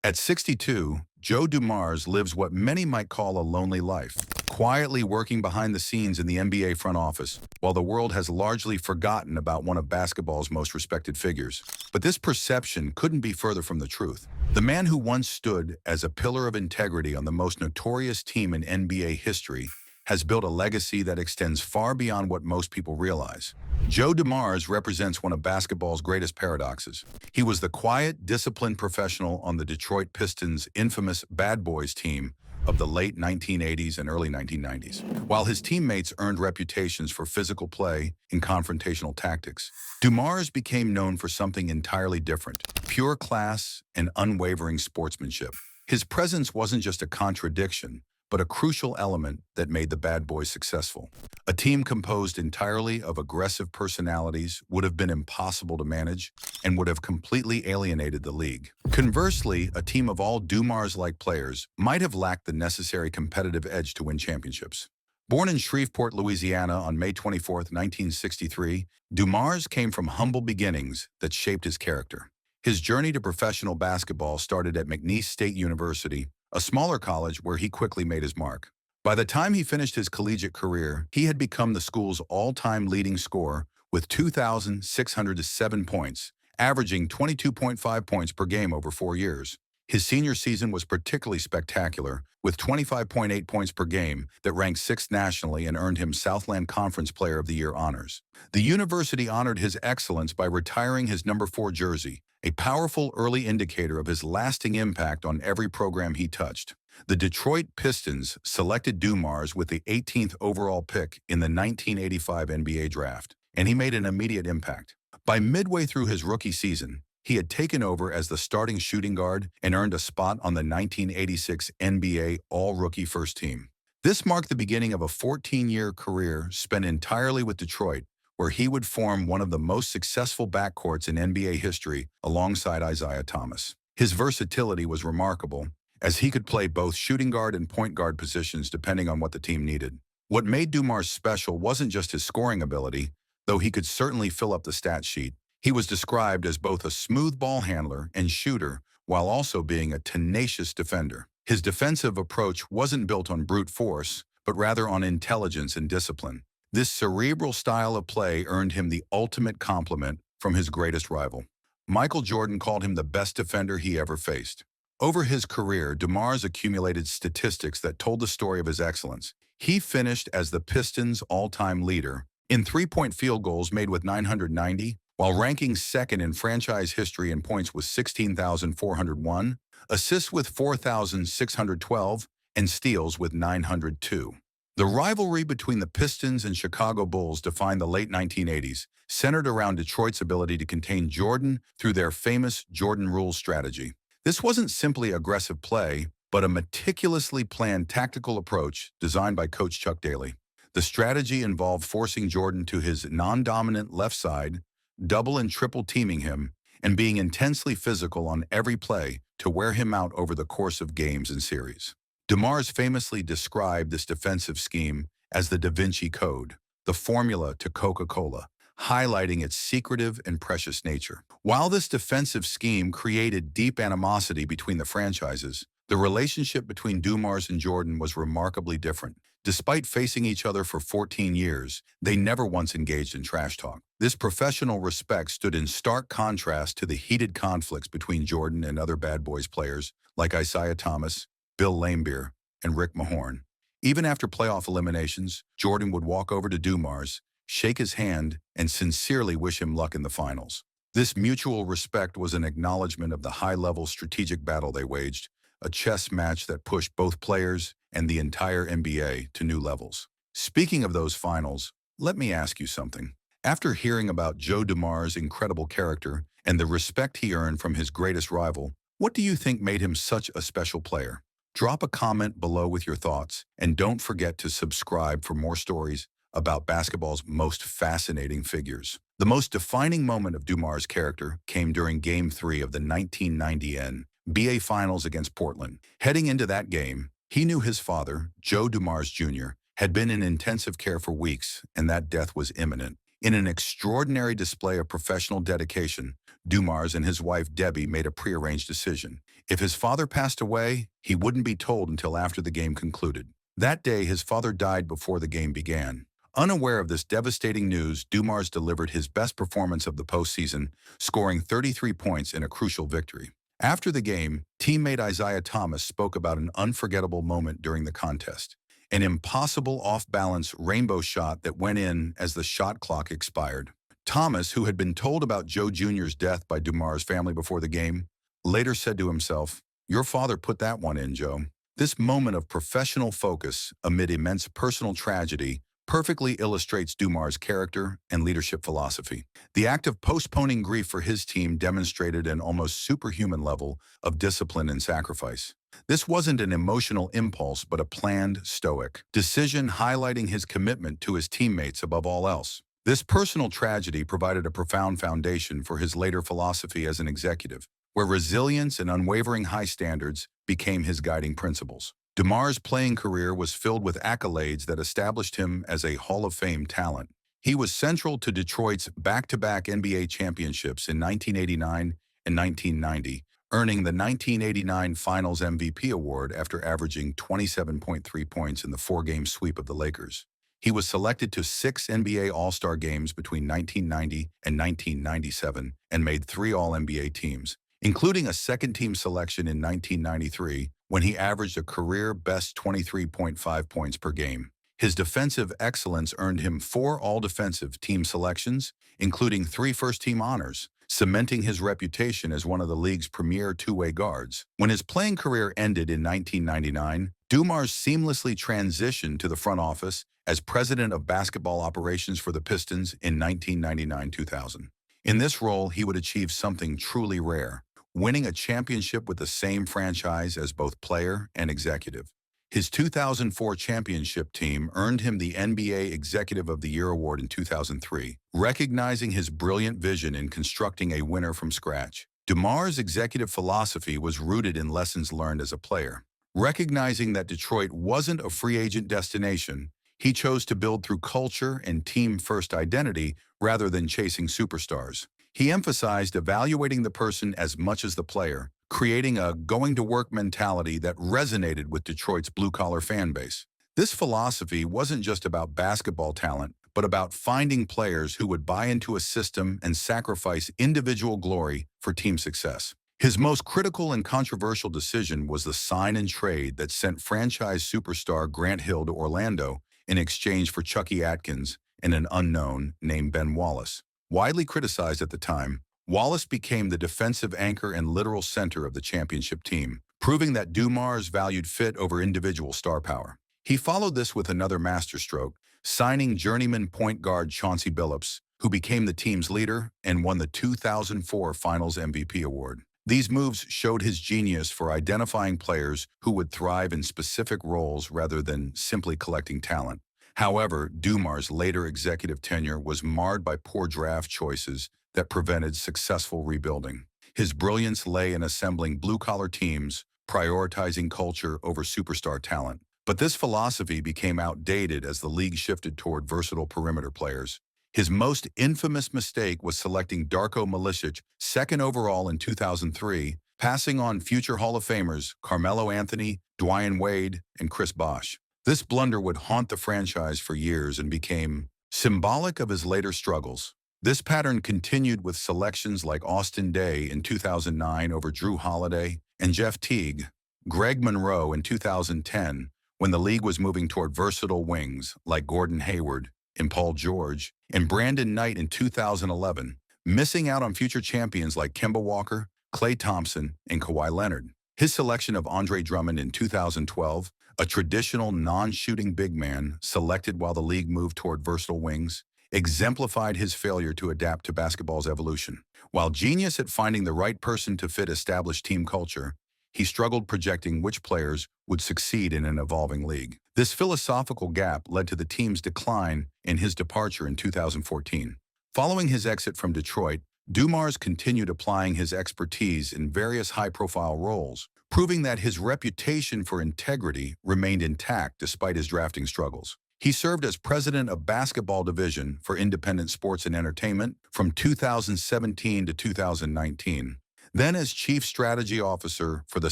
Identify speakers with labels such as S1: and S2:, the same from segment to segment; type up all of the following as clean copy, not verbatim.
S1: At 62, Joe Dumars lives what many might call a lonely life, quietly working behind the scenes in the NBA front office, while the world has largely forgotten about one of basketball's most respected figures. But this perception couldn't be further from the truth. The man who once stood as a pillar of integrity on the most notorious team in NBA history has built a legacy that extends far beyond what most people realize. Joe Dumars represents one of basketball's greatest paradoxes. He was the quiet, disciplined professional on the Detroit Pistons' infamous Bad Boys team of the late 1980s and early 1990s, while his teammates earned reputations for physical play and confrontational tactics. Dumars became known for something entirely different: pure class and unwavering sportsmanship. His presence wasn't just a contradiction, but a crucial element that made the Bad Boys successful. A team composed entirely of aggressive personalities would have been impossible to manage and would have completely alienated the league. Conversely, a team of all Dumars-like players might have lacked the necessary competitive edge to win championships. Born in Shreveport, Louisiana on May 24, 1963, Dumars came from humble beginnings that shaped his character. His journey to professional basketball started at McNeese State University, a smaller college where he quickly made his mark. By the time he finished his collegiate career, he had become the school's all-time leading scorer with 2,607 points, averaging 22.5 points per game over 4 years. His senior season was particularly spectacular, with 25.8 points per game that ranked 6th nationally and earned him Southland Conference Player of the Year honors. The university honored his excellence by retiring his number 4 jersey, a powerful early indicator of his lasting impact on every program he touched. The Detroit Pistons selected Dumars with the 18th overall pick in the 1985 NBA draft, and he made an immediate impact. By midway through his rookie season, he had taken over as the starting shooting guard and earned a spot on the 1986 NBA All-Rookie First Team. This marked the beginning of a 14-year career spent entirely with Detroit, where he would form one of the most successful backcourts in NBA history alongside Isaiah Thomas. His versatility was remarkable, as he could play both shooting guard and point guard positions depending on what the team needed. What made Dumars special wasn't just his scoring ability, though he could certainly fill up the stat sheet. He was described as both a smooth ball handler and shooter, while also being a tenacious defender. His defensive approach wasn't built on brute force, but rather on intelligence and discipline. This cerebral style of play earned him the ultimate compliment from his greatest rival. Michael Jordan called him the best defender he ever faced. Over his career, Dumars accumulated statistics that told the story of his excellence. He finished as the Pistons' all-time leader in three-point field goals made with 990, while ranking second in franchise history in points with 16,401, assists with 4,612, and steals with 902. The rivalry between the Pistons and Chicago Bulls defined the late 1980s, centered around Detroit's ability to contain Jordan through their famous Jordan Rules strategy. This wasn't simply aggressive play, but a meticulously planned tactical approach designed by Coach Chuck Daly. The strategy involved forcing Jordan to his non-dominant left side, double and triple teaming him, and being intensely physical on every play to wear him out over the course of games and series. Dumars famously described this defensive scheme as the Da Vinci Code, the formula to Coca-Cola, highlighting its secretive and precious nature. While this defensive scheme created deep animosity between the franchises, the relationship between Dumars and Jordan was remarkably different. Despite facing each other for 14 years, they never once engaged in trash talk. This professional respect stood in stark contrast to the heated conflicts between Jordan and other Bad Boys players like Isaiah Thomas, Bill Laimbeer, and Rick Mahorn. Even after playoff eliminations, Jordan would walk over to Dumars, shake his hand, and sincerely wish him luck in the finals. This mutual respect was an acknowledgement of the high-level strategic battle they waged, a chess match that pushed both players and the entire NBA to new levels. Speaking of those finals, let me ask you something. After hearing about Joe Dumars' incredible character and the respect he earned from his greatest rival, what do you think made him such a special player? Drop a comment below with your thoughts, and don't forget to subscribe for more stories about basketball's most fascinating figures. The most defining moment of Dumars' character came during Game 3 of the 1990 NBA Finals against Portland. Heading into that game, he knew his father, Joe Dumars Jr., had been in intensive care for weeks, and that death was imminent. In an extraordinary display of professional dedication, Dumars and his wife Debbie made a prearranged decision. If his father passed away, he wouldn't be told until after the game concluded. That day, his father died before the game began. Unaware of this devastating news, Dumars delivered his best performance of the postseason, scoring 33 points in a crucial victory. After the game, teammate Isaiah Thomas spoke about an unforgettable moment during the contest. An impossible off-balance rainbow shot that went in as the shot clock expired. Thomas, who had been told about Joe Jr.'s death by Dumars' family before the game, later said to himself, "Your father put that one in, Joe." This moment of professional focus amid immense personal tragedy perfectly illustrates Dumars' character and leadership philosophy. The act of postponing grief for his team demonstrated an almost superhuman level of discipline and sacrifice. This wasn't an emotional impulse, but a planned, stoic decision highlighting his commitment to his teammates above all else. This personal tragedy provided a profound foundation for his later philosophy as an executive, where resilience and unwavering high standards became his guiding principles. Dumars' playing career was filled with accolades that established him as a Hall of Fame talent. He was central to Detroit's back-to-back NBA championships in 1989 and 1990, earning the 1989 Finals MVP award after averaging 27.3 points in the four-game sweep of the Lakers. He was selected to 6 NBA All-Star games between 1990 and 1997 and made 3 All-NBA teams, including a second-team selection in 1993 when he averaged a career-best 23.5 points per game. His defensive excellence earned him 4 All-Defensive Team selections, including 3 first-team honors, cementing his reputation as one of the league's premier two-way guards. When his playing career ended in 1999, Dumars seamlessly transitioned to the front office as president of basketball operations for the Pistons in 1999-2000. In this role, he would achieve something truly rare, winning a championship with the same franchise as both player and executive. His 2004 championship team earned him the NBA Executive of the Year award in 2003, recognizing his brilliant vision in constructing a winner from scratch. Dumars' executive philosophy was rooted in lessons learned as a player. Recognizing that Detroit wasn't a free agent destination, he chose to build through culture and team-first identity rather than chasing superstars. He emphasized evaluating the person as much as the player, creating a going-to-work mentality that resonated with Detroit's blue-collar fan base. This philosophy wasn't just about basketball talent, but about finding players who would buy into a system and sacrifice individual glory for team success. His most critical and controversial decision was the sign and trade that sent franchise superstar Grant Hill to Orlando in exchange for Chucky Atkins and an unknown named Ben Wallace. Widely criticized at the time, Wallace became the defensive anchor and literal center of the championship team, proving that Dumars valued fit over individual star power. He followed this with another masterstroke, signing journeyman point guard Chauncey Billups, who became the team's leader and won the 2004 Finals MVP award. These moves showed his genius for identifying players who would thrive in specific roles rather than simply collecting talent. However, Dumars' later executive tenure was marred by poor draft choices that prevented successful rebuilding. His brilliance lay in assembling blue-collar teams, prioritizing culture over superstar talent. But this philosophy became outdated as the league shifted toward versatile perimeter players. His most infamous mistake was selecting Darko Milicic second overall in 2003, passing on future Hall of Famers Carmelo Anthony, Dwyane Wade, and Chris Bosh. This blunder would haunt the franchise for years and became symbolic of his later struggles. This pattern continued with selections like Austin Daye in 2009 over Drew Holiday and Jeff Teague, Greg Monroe in 2010, when the league was moving toward versatile wings like Gordon Hayward and Paul George, and Brandon Knight in 2011, missing out on future champions like Kemba Walker, Klay Thompson, and Kawhi Leonard. His selection of Andre Drummond in 2012, a traditional non-shooting big man selected while the league moved toward versatile wings, exemplified his failure to adapt to basketball's evolution. While genius at finding the right person to fit established team culture, he struggled projecting which players would succeed in an evolving league. This philosophical gap led to the team's decline and his departure in 2014. Following his exit from Detroit, Dumars continued applying his expertise in various high-profile roles, proving that his reputation for integrity remained intact despite his drafting struggles. He served as president of basketball division for Independent Sports and Entertainment from 2017 to 2019, then as chief strategy officer for the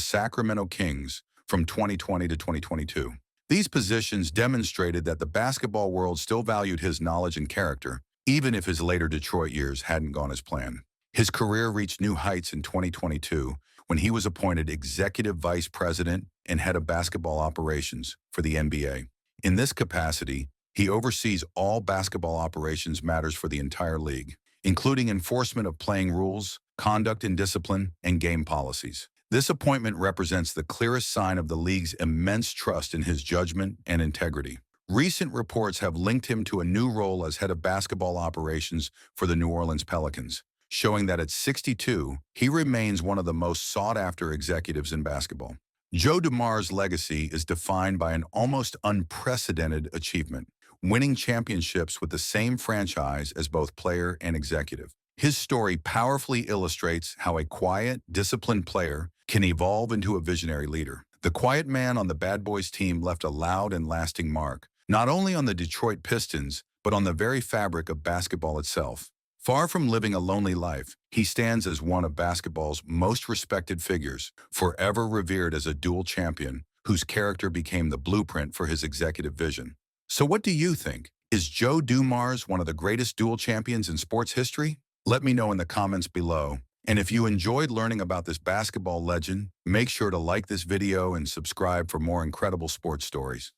S1: Sacramento Kings from 2020 to 2022. These positions demonstrated that the basketball world still valued his knowledge and character, even if his later Detroit years hadn't gone as planned. His career reached new heights in 2022 when he was appointed executive vice president and head of basketball operations for the NBA. In this capacity, he oversees all basketball operations matters for the entire league, including enforcement of playing rules, conduct and discipline, and game policies. This appointment represents the clearest sign of the league's immense trust in his judgment and integrity. Recent reports have linked him to a new role as head of basketball operations for the New Orleans Pelicans, showing that at 62, he remains one of the most sought-after executives in basketball. Joe Dumars' legacy is defined by an almost unprecedented achievement, winning championships with the same franchise as both player and executive. His story powerfully illustrates how a quiet, disciplined player can evolve into a visionary leader. The quiet man on the Bad Boys team left a loud and lasting mark, not only on the Detroit Pistons, but on the very fabric of basketball itself. Far from living a lonely life, he stands as one of basketball's most respected figures, forever revered as a dual champion whose character became the blueprint for his executive vision. So what do you think? Is Joe Dumars one of the greatest dual champions in sports history? Let me know in the comments below. And if you enjoyed learning about this basketball legend, make sure to like this video and subscribe for more incredible sports stories.